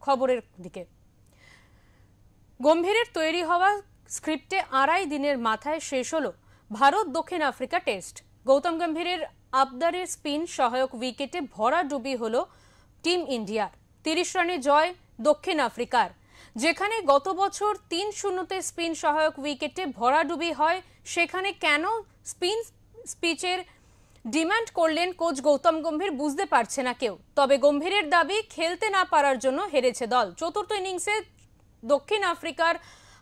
খবরের দিকে। গম্ভীরের তৈরি হওয়া স্ক্রিপ্টে 2.5 দিনের মাথায় শেষ হলো ভারত দক্ষিণ আফ্রিকা টেস্ট। গৌতম গম্ভীরের আবদারের স্পিন সহায়ক উইকেটে ভরাডুবি হলো টিম ইন্ডিয়ার। 30 রানে জয় দক্ষিণ আফ্রিকার। যেখানে গত বছর 3-0-তে স্পিন সহায়ক উইকেটে ভরাডুবি হয়, সেখানে কেন স্পিন স্পিচের ডিমান্ড করলেন কোচ গৌতম গম্ভীর বুঝতে পারছে না কেউ। তবে গম্ভীরের দাবি খেলতে না পারার জন্য হেরেছে দল। চতুর্থ ইনিংসে দক্ষিণ আফ্রিকার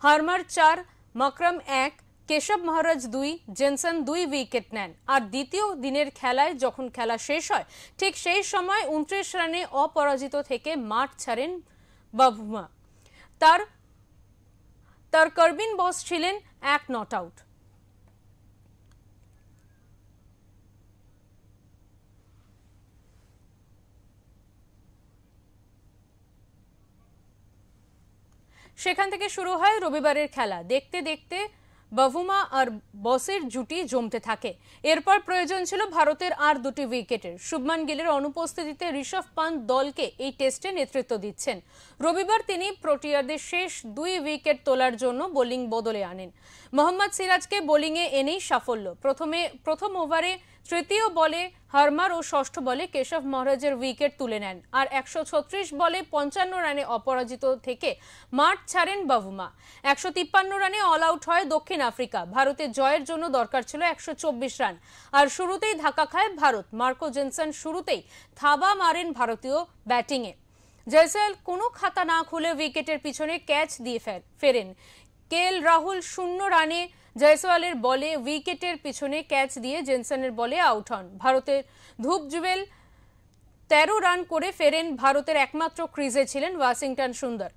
হার্মার 4, মাকরাম 1, কেশব মহারাজ 2, জেনসন 2 উইকেট নেন। আর দ্বিতীয় দিনের খেলায় যখন খেলা শেষ হয়, ঠিক সেই সময় 29 রানে অপরাজিত থেকে মাঠ ছাড়েন বাভুমা। তার কার্বিন বস ছিলেন 1 নট আউট। সেখান থেকে শুরু হয় রবিবারের খেলা। দেখতে দেখতে বাভুমা আর বসের জুটি জমতে থাকে। এরপর প্রয়োজন ছিল ভারতের আর 2টি উইকেটের। শুভমান গিলের অনুপস্থিতিতে ঋষভ পান্ত দলকে এই টেস্টে নেতৃত্ব দিচ্ছেন। রবিবার তিনি প্রোটিয়াদের শেষ 2 উইকেট তোলার জন্য বোলিং বদলে আনেন। মোহাম্মদ সিরাজকে বোলিংয়ে এনেই সাফল্য। প্রথম ওভারে তৃতীয় বলে হার্মার ও ষষ্ঠ বলে কেশব মহারাজের উইকেট তুলে নেন। আর 136 বলে 55 রানে অপরাজিত থেকে মাঠ ছাড়েন বাভুমা। 153 রানে অল আউট হয় দক্ষিণ আফ্রিকা। ভারতের জয়ের জন্য দরকার ছিল 124 রান। আর শুরুতেই ধাক্কা খায় ভারত। মার্কো জেনসন শুরুতেই থাবা মারেন ভারতীয় ব্যাটিংয়ে। জয়সওয়াল কোনো খাতা না খুলে উইকেটের পিছনে ক্যাচ দিয়ে ফেরেন। কেএল রাহুল 0 রানে জয়সওয়ালের বলে উইকেটের পিছনে ক্যাচ দিয়ে জেনসনের বলে আউট হন। ভারতের ধূপ জুবেল 13 রান করে ফেরেন। ভারতের একমাত্র ক্রিজে ছিলেন ওয়াশিংটন সুন্দর।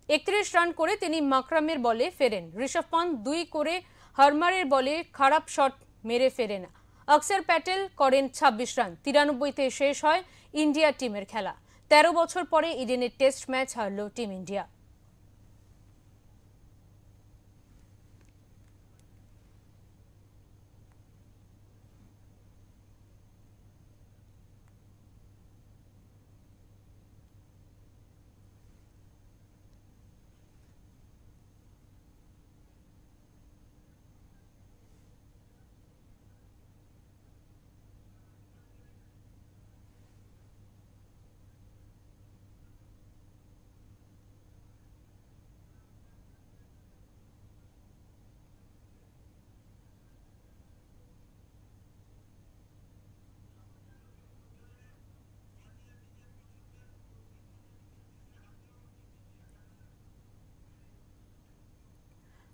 31 রান করে তিনি মাকরামের বলে ফেরেন। ঋষভ পান্ত 2 করে হার্মারের বলে খারাপ শট মেরে ফেরেন। অক্ষর প্যাটেল করেন 26 রান। 93-তে শেষ হয় ইন্ডিয়া টিমের খেলা। 13 বছর পরে ইডেনের টেস্ট ম্যাচ হারল টিম ইন্ডিয়া।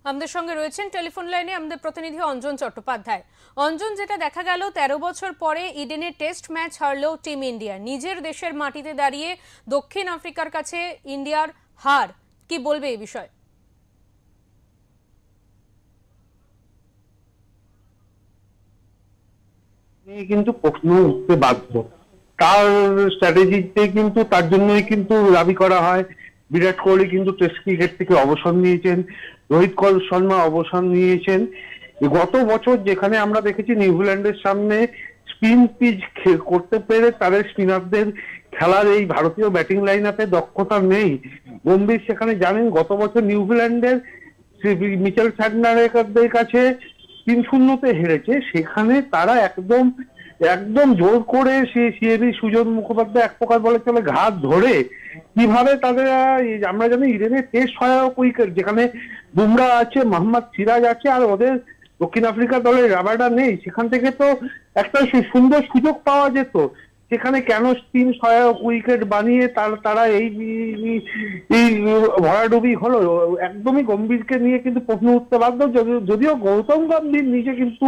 আমাদের সঙ্গে রয়েছেন টেলিফোন লাইনে আমাদের প্রতিনিধি অঞ্জন চট্টোপাধ্যায়। অঞ্জন, যেটা দেখা গেল 13 বছর পরে ইডেনে টেস্ট ম্যাচ হারল টিম ইন্ডিয়া। নিজের দেশের মাটিতে দাঁড়িয়ে দক্ষিণ আফ্রিকার কাছে ইন্ডিয়ার হার, কি বলবে এই বিষয়ে? কিন্তু প্রশ্ন উঠতে বাধ্য। তার স্ট্র্যাটেজিতে কিন্তু তার জন্যই কিন্তু দাবি করা হয়। বিরাট কোহলি কিন্তু টেস্ট ক্রিকেট থেকে অবসর নিয়েছেন, রোহিত শর্মা অবসর নিয়েছেন। গত বছর যেখানে আমরা দেখেছি নিউজিল্যান্ডের সামনে স্পিন পিচ করতে পেরে তাদের স্পিনারদের খেলার এই ভারতীয় ব্যাটিং লাইন আপে দক্ষতা নেই। গম্ভীর সেখানে জানেন গত বছর নিউজিল্যান্ডের মিচেল স্যান্টনারের কাছে 3-0-তে হেরেছে। সেখানে তারা একদম জোর করে সিএবি সুজন মুখোপাধ্যায় এক প্রকার বলে চলে ঘাত ধরে কিভাবে তাদের আমরা জানি ইডেনের টেস্ট সহায়ক উইকেট যেখানে বুমরা আছে, মোহাম্মদ সিরাজ আছে, আর ওদের দক্ষিণ আফ্রিকা দলের রাবাডা নেই। সেখান থেকে তো একটা সুন্দর সুযোগ পাওয়া যেত। সেখানে কেন স্পিন সহায়ক উইকেট বানিয়ে তারা এই ভরাডুবি হলো? একদমই গম্ভীরকে নিয়ে কিন্তু প্রশ্ন উঠতে বাধ্য। যদিও গৌতম গম্ভীর নিজে কিন্তু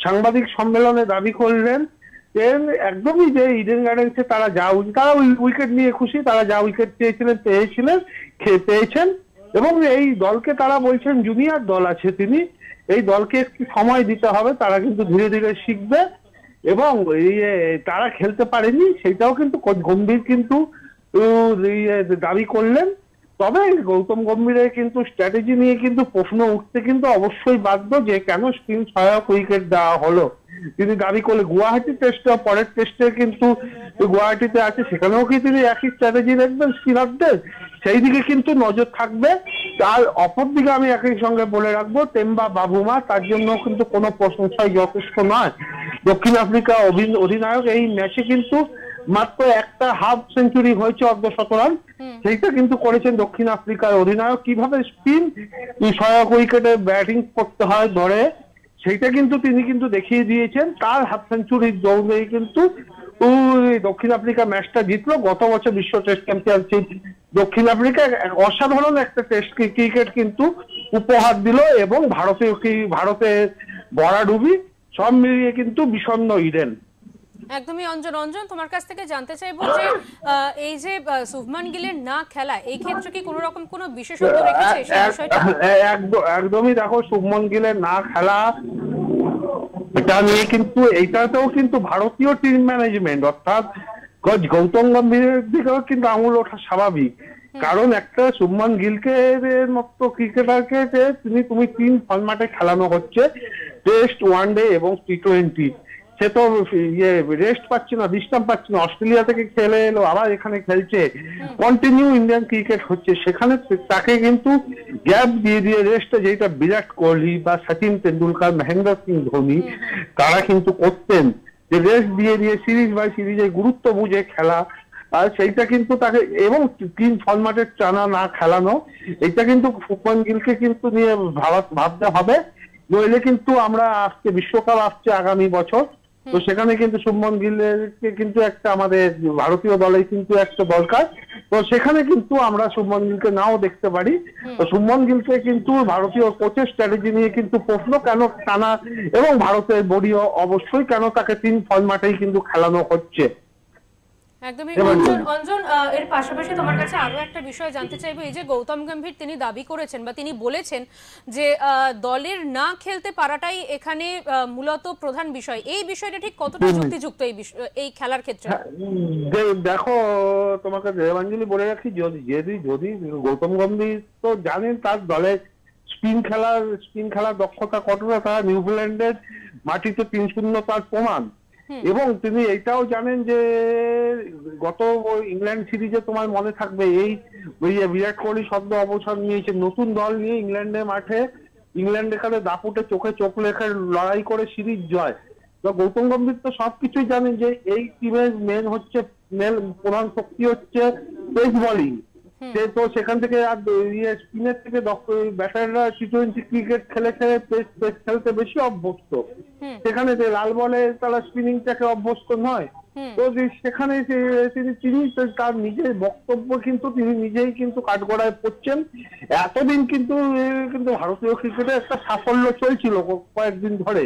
সাংবাদিক সম্মেলনে দাবি করলেন যে একদমই যে ইডেন গার্ডেন্সে তারা উইকেট নিয়ে খুশি, তারা যা উইকেট পেয়েছেন এবং এই দলকে তারা বলছেন জুনিয়র দল আছে, তিনি এই দলকে একটু সময় দিতে হবে, তারা কিন্তু ধীরে ধীরে শিখবে এবং তারা খেলতে পারেনি সেটাও কিন্তু গম্ভীর কিন্তু দাবি করলেন। তবে গৌতম গম্ভীরের কিন্তু স্ট্র্যাটেজি নিয়ে কিন্তু প্রশ্ন উঠতে কিন্তু অবশ্যই বাধ্য যে কেন স্পিন সহায়ক উইকেট দেওয়া হলো। তিনি দাবি করলে গুয়াহাটি টেস্টে পরের টেস্টে কিন্তু গুয়াহাটিতে আছে, সেখানেও কি তিনি একই স্ট্র্যাটেজি দেখবেন স্পিনারদের? সেই দিকে কিন্তু নজর থাকবে। আর অপরদিকে আমি একই সঙ্গে বলে রাখবো, টেম্বা বাভুমা তার জন্য কিন্তু কোনো প্রশংসাই যথেষ্ট নয়। দক্ষিণ আফ্রিকা অধিনায়ক এই ম্যাচে কিন্তু মাত্র একটা হাফ সেঞ্চুরি হয়েছে, অর্ধশতরান, সেইটা কিন্তু করেছেন দক্ষিণ আফ্রিকার অধিনায়ক। কিভাবে স্পিন সহায়ক উইকেটে ব্যাটিং করতে হয় ধরে, সেইটা কিন্তু তিনি কিন্তু দেখিয়ে দিয়েছেন। তার হাফ সেঞ্চুরির দৌড়েই কিন্তু দক্ষিণ আফ্রিকা ম্যাচটা জিতলো। গত বছর বিশ্ব টেস্ট চ্যাম্পিয়নশিপ দক্ষিণ আফ্রিকা অসাধারণ একটা টেস্ট ক্রিকেট কিন্তু উপহার দিল, এবং ভারতের ভরাডুবি সব মিলিয়ে কিন্তু বিষণ্ণ ইডেন। একদমই। অঞ্জন, তোমার কাছ থেকে জানতে চাইবো যে এই যে শুভমান গিলের না খেলা, এই ক্ষেত্রে কি কোনো রকম কোনো বিশেষত্ব রেখেছে সেই বিষয়টা? একদমই। দেখো, শুভমান গিলের না খেলা এটা নিয়ে কিন্তু এইটাতেও কিন্তু ভারতীয় টিম ম্যানেজমেন্ট অর্থাৎ গৌতম গম্ভীরের দিকেও কিন্তু আঙুল ওঠা স্বাভাবিক। কারণ একটা শুভমান গিলকে মতো ক্রিকেটারকে তুমি 3 ফরম্যাটে খেলানো হচ্ছে, টেস্ট, ওয়ানডে এবং টি20। সে তো রেস্ট পাচ্ছে না, বিশ্রাম পাচ্ছে না। অস্ট্রেলিয়া থেকে খেলে এলো, আবার এখানে খেলছে, কন্টিনিউ ইন্ডিয়ান ক্রিকেট হচ্ছে, সেখানে তাকে কিন্তু গ্যাপ দিয়ে দিয়ে রেস্ট, যেটা বিরাট কোহলি বা সচিন তেন্ডুলকার, মহেন্দ্র সিং ধোনি তারা কিন্তু করতেন, যে রেস্ট দিয়ে দিয়ে সিরিজ বাই সিরিজের গুরুত্ব বুঝে খেলা। আর সেইটা কিন্তু তাকে, এবং 3 ফরম্যাটের টানা না খেলানো, এটা কিন্তু শুভমান গিলকে কিন্তু নিয়ে ভাবতে হবে। নইলে কিন্তু আমরা আজকে বিশ্বকাপ আসছে আগামী বছর, তো সেখানে কিন্তু শুভমান গিলকে কিন্তু একটা আমাদের ভারতীয় দলে কিন্তু একটা দরকার। তো সেখানে কিন্তু আমরা শুভমান গিলকে নাও দেখতে পারি। তো শুভমান গিলকে কিন্তু ভারতীয় কোচের স্ট্র্যাটেজি নিয়ে কিন্তু প্রশ্ন কেন টানা, এবং ভারতের বডিও অবশ্যই কেন তাকে 3 ফরম্যাটেই কিন্তু খেলানো হচ্ছে। একদমই। অঞ্জন, এর পাশাপাশি তোমার কাছে আরো একটা বিষয় জানতে চাইবো। এই যে গৌতম গম্ভীর তিনি দাবি করেছেন বা তিনি বলেছেন যে দলের না খেলতে পারাটাই এখানে মূলত প্রধান বিষয়, এই বিষয়টা ঠিক কতটা যুক্তিযুক্ত এই খেলার ক্ষেত্রে? দেখো, তোমাকে দেবাঞ্জলি বলে রাখি, যদি গৌতম গম্ভীর তো জানেন তার দলের স্পিন খেলার দক্ষতা কতটা, তারা নিউজিল্যান্ডের মাটিতে 3-0 তার প্রমাণ। এবং তিনি এটাও জানেন যে গত ইংল্যান্ড সিরিজে তোমার মনে থাকবে, এই বিরাট কোহলি শব্দ অবসর নিয়েছে, নতুন দল নিয়ে ইংল্যান্ডের মাঠে, ইংল্যান্ড এখানে দাপুটে চোখে চোখ রেখে লড়াই করে সিরিজ জয়। তো গৌতম গম্ভীর তো সবকিছুই জানেন যে এই টিমের প্রধান শক্তি হচ্ছে পেস বোলিং। তো সেখান থেকে স্পিনের থেকে ব্যাটাররা টি20 ক্রিকেট খেলে খেলে পেস খেলতে বেশি অভ্যস্ত, সেখানে লাল বলে তারা স্পিনিংটাকে অভ্যস্ত নয়। তো সেখানে তিনি তার নিজের বক্তব্য কিন্তু তিনি নিজেই কিন্তু কাঠগড়ায় পড়ছেন। এতদিন কিন্তু ভারতীয় ক্রিকেটে একটা সাফল্য চলছিল কয়েকদিন ধরে,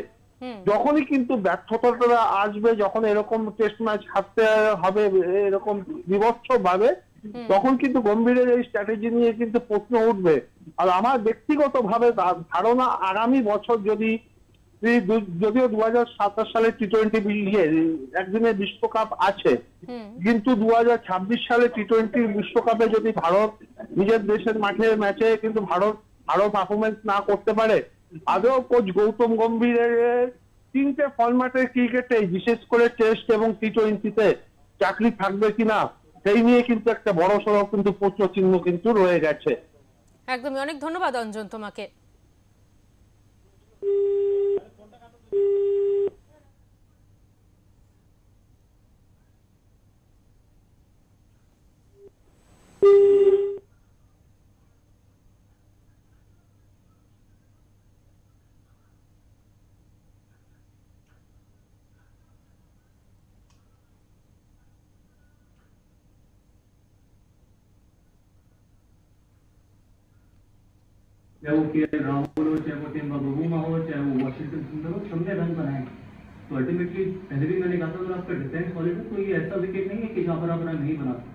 যখনই কিন্তু ব্যর্থতাটা আসবে, যখন এরকম টেস্ট ম্যাচ হারতে হবে এরকম বিভৎস ভাবে, তখন কিন্তু গম্ভীরের এই স্ট্র্যাটেজি নিয়ে কিন্তু প্রশ্ন উঠবে। আর আমার ব্যক্তিগত ভাবে ধারণা, আগামী বছর যদিও 2027 সালে টি20 একদিনের বিশ্বকাপ আছে, কিন্তু 2026 সালে টি20 বিশ্বকাপে যদি ভারত নিজের দেশের ম্যাচে কিন্তু ভারত আরো পারফরমেন্স না করতে পারে, আদৌ কোচ গৌতম গম্ভীরের 3টে ফরম্যাটের ক্রিকেটে, বিশেষ করে টেস্ট এবং টি20তে চাকরি থাকবে কিনা, সেই নিয়ে কিন্তু একটা বড় সড়ো কিন্তু প্রশ্ন চিহ্ন কিন্তু রয়ে গেছে। একদমই। অনেক ধন্যবাদ অঞ্জন তোমাকে। चाहे वो केएल राहुल हो, चाहे वो टेम्बा बाभुमा हो, चाहे वो वाशिंगटन सुंदर हो, सबने रन बनाए। तो अल्टीमेटली पहले भी मैंने कहा था, अगर आपका डिफेंस सॉलिड है तो ये ऐसा विकेट नहीं है कि जहाँ पर आप रन नहीं बना सकते।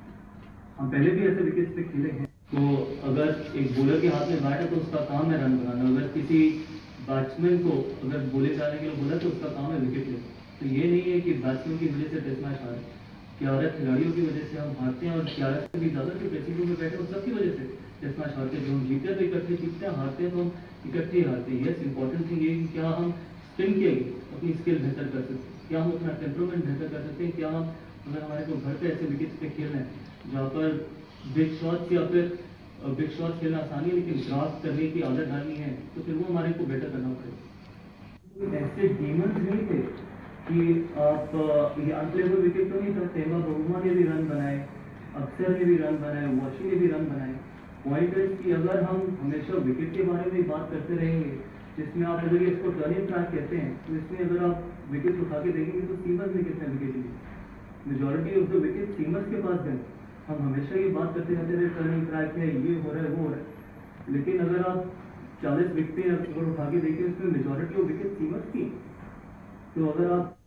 हम पहले भी ऐसे विकेट पे खेले हैं। तो अगर एक बॉलर के हाथ में बैट है तो उसका काम है रन बनाना। अगर किसी बैट्समैन को अगर बॉलिंग डालने के लिए बोला तो उसका काम है विकेट लेना। तो ये नहीं है कि बैट्समैन की वजह से टेस्ट मैच हारे, 11 खिलाड़ियों की वजह से हम हारते हैं, और 11 से भी ज्यादा जो ड्रेसिंग रूम में बैठे उन सबकी वजह से टेस्ट मैच हारते हैं। जो हम जीतते हैं तो इकट्ठे जीतते हैं, हारते हैं तो हम इकट्ठे हारते हैं। यस, इंपॉर्टेंट थिंग ये कि क्या हम ट्रेन किया अपनी स्किल बेहतर कर सकते हैं, क्या हम अपना टेम्परामेंट बेहतर कर सकते हैं, क्या हम अगर हमारे को घर पे ऐसे विकेट्स पे खेलना है जहाँ पर बिग शॉट्स या फिर बिग शॉट खेलना आसानी है लेकिन ड्राफ्ट करने की आदत डालनी है तो फिर वो हमारे को बेटर करना पड़ेगा। ऐसे डीमंस नहीं थे कि आप ये अनप्लेबल विकेट तो नहीं था, तेंबा बहुमा ने भी रन बनाए, अक्सर ने भी रन बनाए, वॉशी ने भी रन बनाए। पॉइंट है कि अगर हम हमेशा विकेट के बारे में बात करते रहेंगे जिसमें आप अगर इसको टर्निंग ट्रैक कहते हैं तो इसमें अगर आप विकेट उठा के देखेंगे तो सीमर्स ने कितने विकेट लिए, majority of the wicket seamers के पास गए। हम हमेशा ये बात करते रहते हैं टर्निंग ट्रैक है, ये हो रहा है, वो हो रहा है, लेकिन अगर आप 40 विकेटें अगर उठा के देखें उसमें मेजोरिटी ऑफ विकेट सीमर्स की, तो अगर आप